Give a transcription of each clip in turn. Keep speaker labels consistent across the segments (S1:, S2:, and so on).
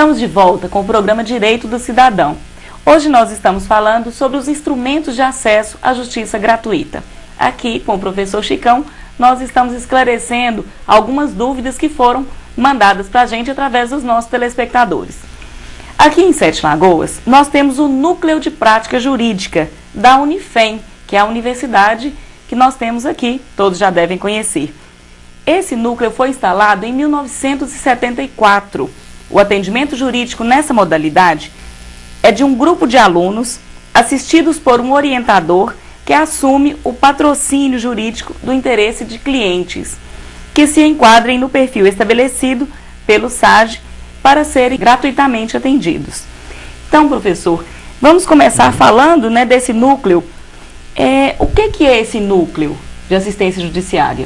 S1: Estamos de volta com o programa Direito do Cidadão. Hoje nós estamos falando sobre os instrumentos de acesso à justiça gratuita. Aqui, com o professor Chicão, nós estamos esclarecendo algumas dúvidas que foram mandadas para a gente através dos nossos telespectadores. Aqui em Sete Lagoas, nós temos o Núcleo de Prática Jurídica da Unifem, que é a universidade que nós temos aqui, todos já devem conhecer. Esse núcleo foi instalado em 1974. O atendimento jurídico nessa modalidade é de um grupo de alunos assistidos por um orientador que assume o patrocínio jurídico do interesse de clientes, que se enquadrem no perfil estabelecido pelo SAGE para serem gratuitamente atendidos. Então, professor, vamos começar falando, desse núcleo. O que é esse núcleo de assistência judiciária?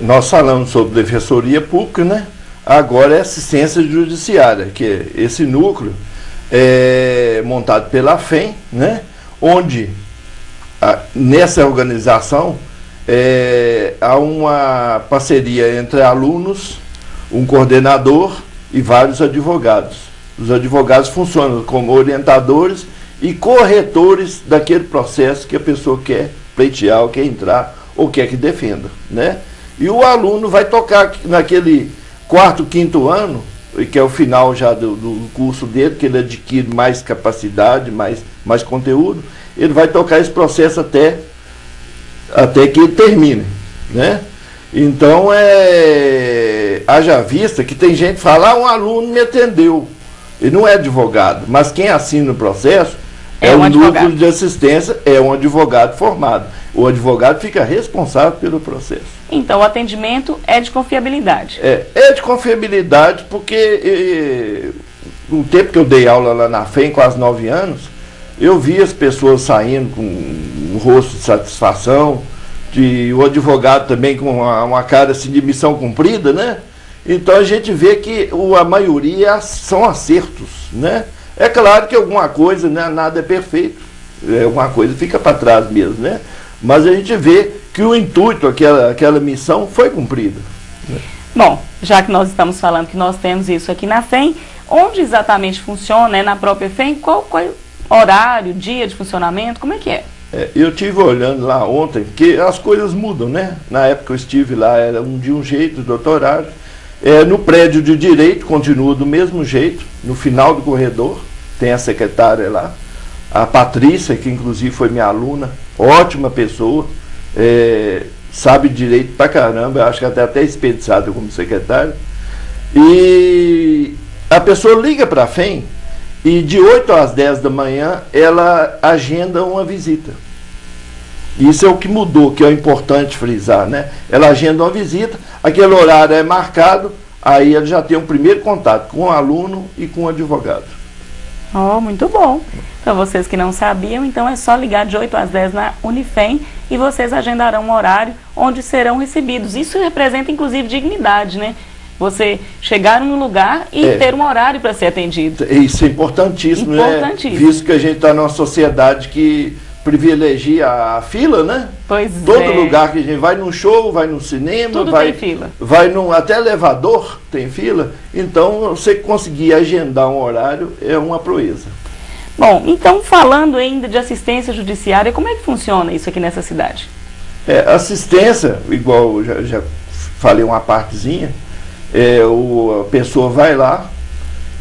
S2: Nós falamos sobre defensoria pública, Agora é assistência judiciária, que é esse núcleo é montado pela FEM, onde nessa organização há uma parceria entre alunos, um coordenador e vários advogados. Os advogados funcionam como orientadores e corretores daquele processo que a pessoa quer pleitear, ou quer entrar, ou quer que defenda, E o aluno vai tocar naquele quarto, quinto ano, que é o final já do curso dele, que ele adquire mais capacidade, mais conteúdo, ele vai tocar esse processo até que ele termine, Então, haja vista que tem gente que fala, um aluno me atendeu. Ele não é advogado, mas quem assina o processo é um núcleo de assistência, é um advogado formado. O advogado fica responsável pelo processo.
S1: Então, o atendimento é de confiabilidade.
S2: É de confiabilidade porque no tempo que eu dei aula lá na FEM, quase 9 anos, eu vi as pessoas saindo com um rosto de satisfação, o advogado também com uma cara assim, de missão cumprida, Então a gente vê que a maioria são acertos, É claro que alguma coisa, nada é perfeito, alguma coisa fica para trás mesmo, Mas a gente vê que o intuito, aquela missão foi cumprida.
S1: Bom, já que nós estamos falando que nós temos isso aqui na FEM, onde exatamente funciona, na própria FEM, qual é o horário, dia de funcionamento, como é que é?
S2: Eu estive olhando lá ontem, que as coisas mudam, Na época que eu estive lá era de um jeito, do outro horário. No prédio de direito continua do mesmo jeito, no final do corredor, tem a secretária lá, a Patrícia, que inclusive foi minha aluna, ótima pessoa, sabe direito pra caramba, acho que até expediçada como secretária. E a pessoa liga para a FEM e de 8 às 10 da manhã ela agenda uma visita. Isso é o que mudou, que é importante frisar, Ela agenda uma visita, aquele horário é marcado, aí ele já tem um primeiro contato com o aluno e com o advogado.
S1: Muito bom. Para vocês que não sabiam, então é só ligar de 8 às 10 na Unifem e vocês agendarão um horário onde serão recebidos. Isso representa, inclusive, dignidade, Você chegar num lugar e ter um horário para ser atendido.
S2: Isso é importantíssimo, Visto que a gente está numa sociedade que privilegia a fila,
S1: Pois
S2: Todo lugar que a gente vai num show, vai no cinema,
S1: tudo tem fila.
S2: Vai até elevador tem fila. Então, você conseguir agendar um horário é uma proeza.
S1: Bom, então falando ainda de assistência judiciária, como é que funciona isso aqui nessa cidade?
S2: Assistência, igual eu já falei uma partezinha, a pessoa vai lá,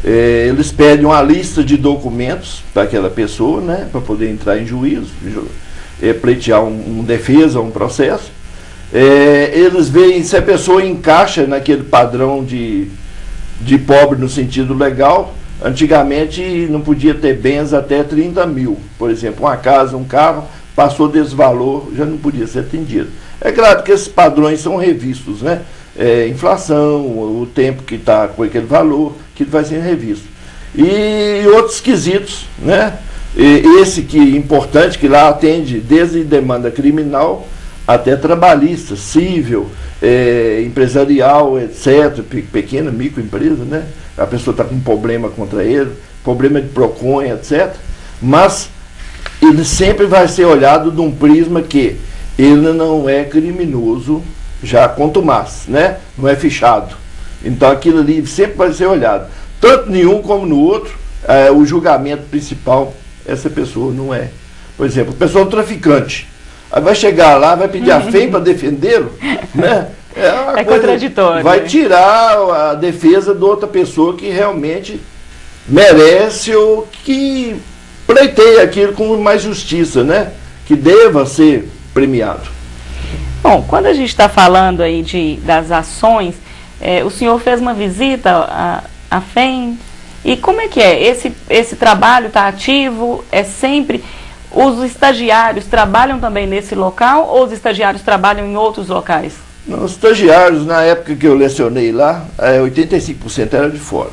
S2: eles pedem uma lista de documentos para aquela pessoa, para poder entrar em juízo, pleitear uma defesa, um processo. Eles veem se a pessoa encaixa naquele padrão de pobre no sentido legal. Antigamente não podia ter bens até 30 mil, por exemplo, uma casa, um carro, passou desse valor, já não podia ser atendido. É claro que esses padrões são revistos, inflação, o tempo que está com aquele valor, que vai ser revisto. E outros quesitos, esse que é importante, que lá atende desde demanda criminal até trabalhista, civil, empresarial, etc., pequena, microempresa, A pessoa está com um problema contra ele, problema de PROCON, etc. Mas ele sempre vai ser olhado de um prisma que ele não é criminoso já contumaz, Não é fichado. Então aquilo ali sempre vai ser olhado. tanto em um como no outro, o julgamento principal, essa pessoa não é. Por exemplo, a pessoa é um traficante. Aí vai chegar lá, vai pedir a FEM para defendê-lo, né?
S1: É contraditório.
S2: Vai tirar a defesa de outra pessoa que realmente merece ou que pleiteia aquilo com mais justiça, né? Que deva ser premiado.
S1: Bom, quando a gente está falando aí das ações, o senhor fez uma visita à FEM, e como é que é? Esse trabalho está ativo? É sempre... Os estagiários trabalham também nesse local ou os estagiários trabalham em outros locais?
S2: Não, os estagiários, na época que eu lecionei lá, 85% era de fora,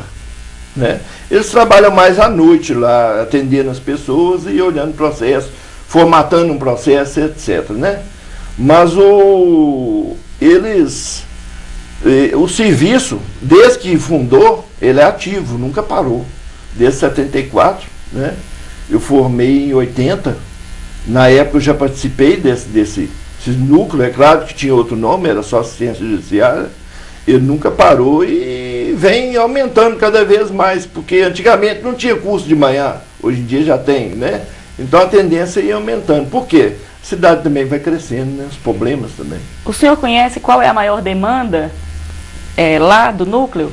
S2: né? Eles trabalham mais à noite lá, atendendo as pessoas e olhando o processo, formatando um processo, etc, né? Mas o serviço, desde que fundou, ele é ativo, nunca parou. Desde 74, né? Eu formei em 80, na época eu já participei desse núcleo, é claro que tinha outro nome, era só assistência judiciária, ele nunca parou e vem aumentando cada vez mais, porque antigamente não tinha curso de manhã, hoje em dia já tem, né? Então a tendência é ir aumentando. Por quê? A cidade também vai crescendo, né? Os problemas também.
S1: O senhor conhece qual é a maior demanda lá do núcleo?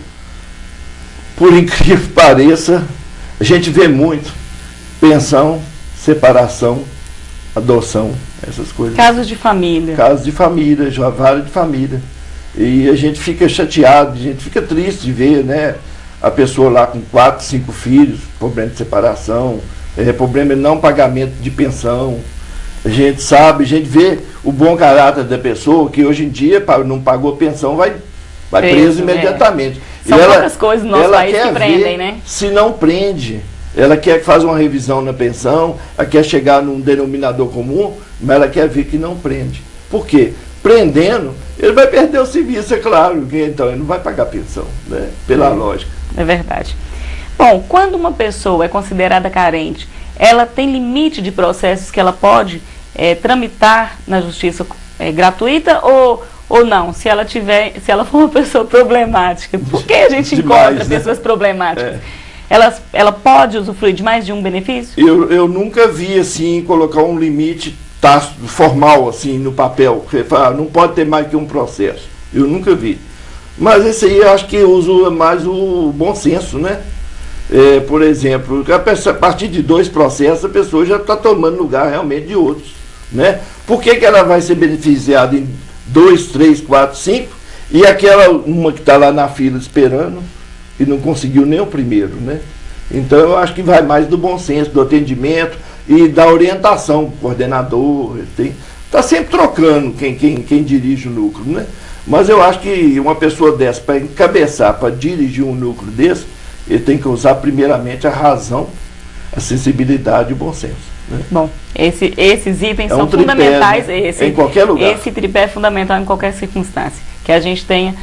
S2: Por incrível que pareça, a gente vê muito pensão, separação, adoção, essas coisas.
S1: Casos de família.
S2: Casos de família, já vários de família. E a gente fica chateado, a gente fica triste de ver, né, a pessoa lá com 4, 5 filhos, problema de separação, problema de não pagamento de pensão. A gente sabe, a gente vê o bom caráter da pessoa, que hoje em dia não pagou pensão, vai preso imediatamente.
S1: São poucas coisas no nosso país que prendem, né?
S2: Se não prende. Ela quer fazer uma revisão na pensão, ela quer chegar num denominador comum, mas ela quer ver que não prende. Por quê? Prendendo, ele vai perder o serviço, é claro, então ele não vai pagar pensão, né? Pela lógica.
S1: É verdade. Bom, quando uma pessoa é considerada carente, ela tem limite de processos que ela pode tramitar na justiça gratuita ou não? Se ela for uma pessoa problemática, por que a gente encontra pessoas problemáticas? Ela pode usufruir de mais de um benefício?
S2: Eu nunca vi assim colocar um limite tácito, formal assim no papel, que fala, não pode ter mais que um processo. Eu nunca vi. Mas esse aí eu acho que usa mais o bom senso, né? Por exemplo, a partir de 2 processos a pessoa já está tomando lugar realmente de outros, né? Por que ela vai ser beneficiada em 2, 3, 4, 5 e aquela uma que está lá na fila esperando e não conseguiu nem o primeiro, né? Então eu acho que vai mais do bom senso, do atendimento e da orientação, coordenador, está sempre trocando quem dirige o núcleo, né? Mas eu acho que uma pessoa dessa, para encabeçar, para dirigir um núcleo desse, ele tem que usar primeiramente a razão, a sensibilidade e o bom senso, né?
S1: Bom, esses itens são fundamentais, né?
S2: Em qualquer lugar.
S1: Esse tripé é fundamental em qualquer circunstância, que a gente tenha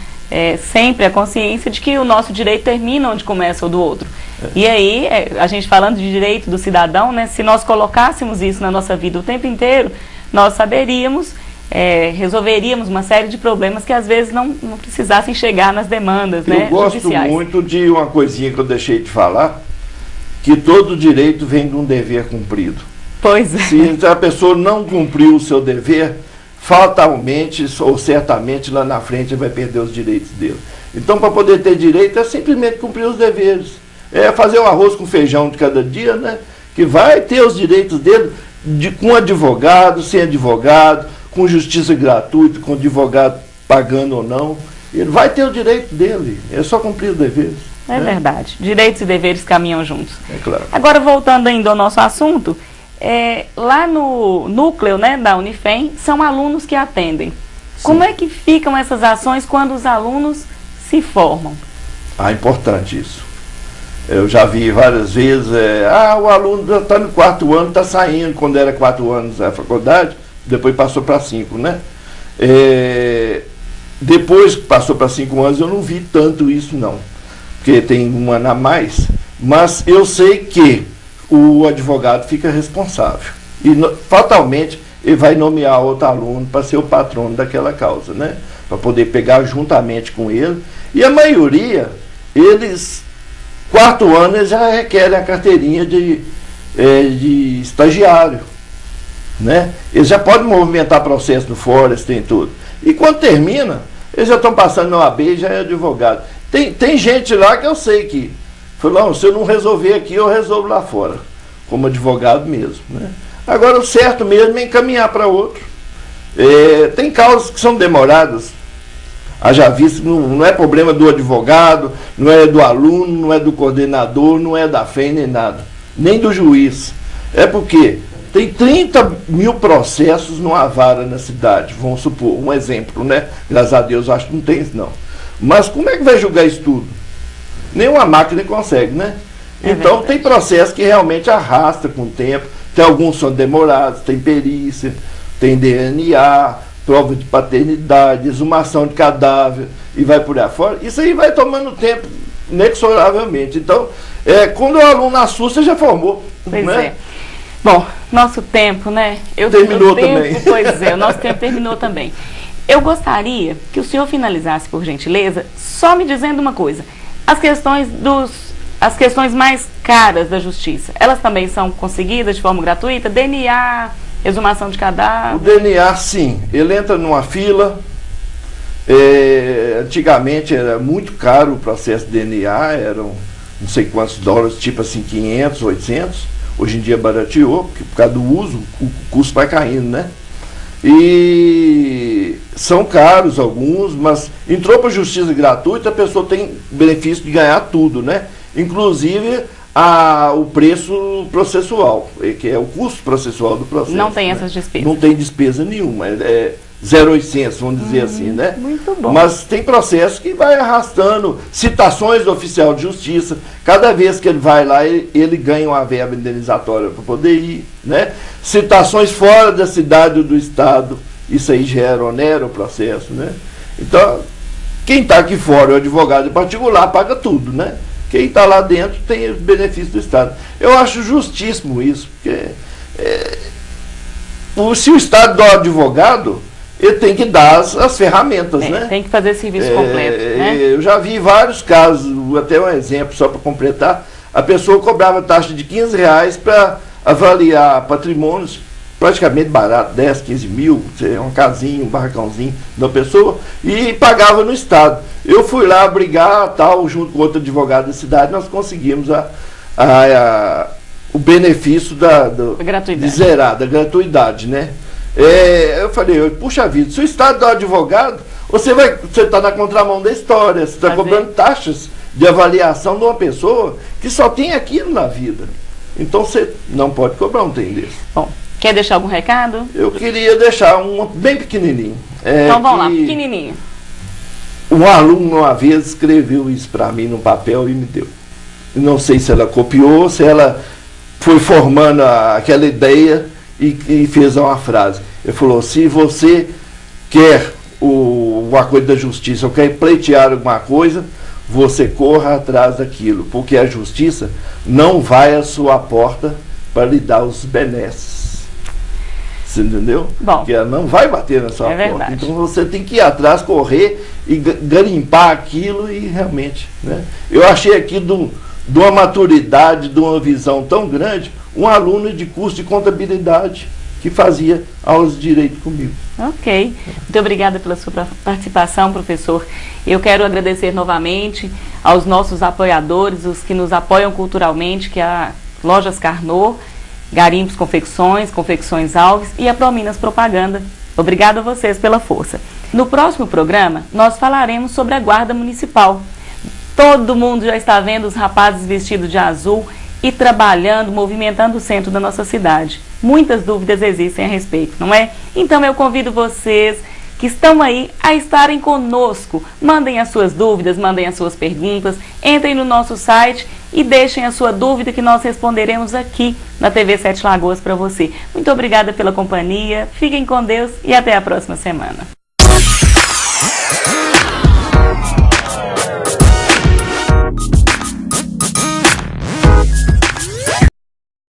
S1: sempre a consciência de que o nosso direito termina onde começa o do outro. E aí, a gente falando de direito do cidadão, né, se nós colocássemos isso na nossa vida o tempo inteiro, nós saberíamos, resolveríamos uma série de problemas que às vezes não precisassem chegar nas demandas, né,
S2: judiciais. Eu gosto muito de uma coisinha que eu deixei de falar, que todo direito vem de um dever cumprido.
S1: Pois é.
S2: Se a pessoa não cumpriu o seu dever, fatalmente ou certamente lá na frente vai perder os direitos dele. Então, para poder ter direito, é simplesmente cumprir os deveres. É fazer o arroz com feijão de cada dia, né? Que vai ter os direitos dele com advogado, sem advogado, com justiça gratuita, com advogado pagando ou não. Ele vai ter o direito dele. É só cumprir os deveres.
S1: É verdade. Direitos e deveres caminham juntos.
S2: É claro.
S1: Agora, voltando ainda ao nosso assunto, lá no núcleo, né, da Unifem, são alunos que atendem. Sim. Como é que ficam essas ações quando os alunos se formam?
S2: Importante isso. Eu já vi várias vezes, o aluno já está no 4º ano, está saindo, quando era 4 anos da faculdade, depois passou para 5, né? Depois que passou para 5 anos, eu não vi tanto isso não, porque tem um ano a mais, mas eu sei que o advogado fica responsável e fatalmente ele vai nomear outro aluno para ser o patrono daquela causa, né? Para poder pegar juntamente com ele, e a maioria, eles 4º ano eles já requerem a carteirinha de estagiário, né? Eles já podem movimentar processo no Forest, tem tudo. E quando termina, eles já estão passando na OAB e já é advogado. Tem gente lá que eu sei que falou, não, se eu não resolver aqui, eu resolvo lá fora, como advogado mesmo, né? Agora o certo mesmo é encaminhar para outro. Tem causas que são demoradas, haja visto, não é problema do advogado, não é do aluno, não é do coordenador, não é da FEM nem nada, nem do juiz. É porque tem 30 mil processos numa vara na cidade, vamos supor, um exemplo, né? Graças a Deus, acho que não tem isso não. Mas como é que vai julgar isso tudo? Nenhuma máquina consegue, né? Então tem processo que realmente arrasta com o tempo, tem alguns que são demorados, tem perícia, tem DNA, prova de paternidade, exumação de cadáver e vai por aí fora. Isso aí vai tomando tempo inexoravelmente. Então, quando o aluno assusta, já formou.
S1: Pois
S2: né?
S1: é. Bom, nosso tempo, né?
S2: Terminou também.
S1: Pois é, o nosso tempo terminou também. Eu gostaria que o senhor finalizasse, por gentileza, só me dizendo uma coisa. As questões mais caras da justiça, elas também são conseguidas de forma gratuita? DNA, exumação de cadáver?
S2: O DNA, sim. Ele entra numa fila. Antigamente era muito caro o processo de DNA, eram não sei quantos dólares, tipo assim, 500, 800. Hoje em dia barateou, porque por causa do uso, o custo vai caindo, né? E são caros alguns, mas entrou para a justiça gratuita, a pessoa tem benefício de ganhar tudo, né? Inclusive o preço processual, que é o custo processual do processo.
S1: Não tem
S2: né?
S1: essas despesas.
S2: Não tem despesa nenhuma, 0,800, vamos dizer assim, né?
S1: Muito bom.
S2: Mas tem processo que vai arrastando, citações do oficial de justiça, cada vez que ele vai lá, ele ganha uma verba indenizatória para poder ir, né? Citações fora da cidade ou do estado, isso aí gera onera o processo, né? Então, quem está aqui fora, o advogado particular, paga tudo, né? Quem está lá dentro tem os benefícios do Estado. Eu acho justíssimo isso, porque se o Estado dá o advogado, ele tem que dar as ferramentas, né?
S1: Tem que fazer serviço completo, né?
S2: Eu já vi vários casos, até um exemplo só para completar, a pessoa cobrava taxa de R$15 para avaliar patrimônios praticamente barato, 10, 15 mil, uma casinha, um barracãozinho da pessoa, e pagava no Estado. Eu fui lá brigar, tal, junto com outro advogado da cidade, nós conseguimos o benefício de zerar, da gratuidade, né? Eu falei, puxa vida, se o Estado dá um advogado, você está na contramão da história, você está cobrando taxas de avaliação de uma pessoa que só tem aquilo na vida. Então você não pode cobrar um trem desse.
S1: Bom, quer deixar algum recado?
S2: Eu queria deixar um bem pequenininho.
S1: Então vamos lá, pequenininho.
S2: Um aluno uma vez escreveu isso para mim no papel e me deu. Não sei se ela copiou, se ela foi formando aquela ideia e fez uma frase. Ele falou, se você quer uma coisa da justiça, ou quer pleitear alguma coisa, você corra atrás daquilo, porque a justiça não vai à sua porta para lhe dar os benesses. Você entendeu?
S1: Bom,
S2: porque ela não vai bater na sua porta.
S1: Verdade.
S2: Então você tem que ir atrás, correr e garimpar aquilo e realmente, né? Eu achei aqui de uma maturidade, de uma visão tão grande, um aluno de curso de contabilidade que fazia aulas de direito comigo.
S1: Ok. Muito obrigada pela sua participação, professor. Eu quero agradecer novamente aos nossos apoiadores, os que nos apoiam culturalmente, que é a Lojas Carnot, Garimpos Confecções, Confecções Alves e a Prominas Propaganda. Obrigada a vocês pela força. No próximo programa, nós falaremos sobre a Guarda Municipal. Todo mundo já está vendo os rapazes vestidos de azul e trabalhando, movimentando o centro da nossa cidade. Muitas dúvidas existem a respeito, não é? Então eu convido vocês que estão aí a estarem conosco. Mandem as suas dúvidas, mandem as suas perguntas, entrem no nosso site e deixem a sua dúvida que nós responderemos aqui na TV Sete Lagoas para você. Muito obrigada pela companhia, fiquem com Deus e até a próxima semana.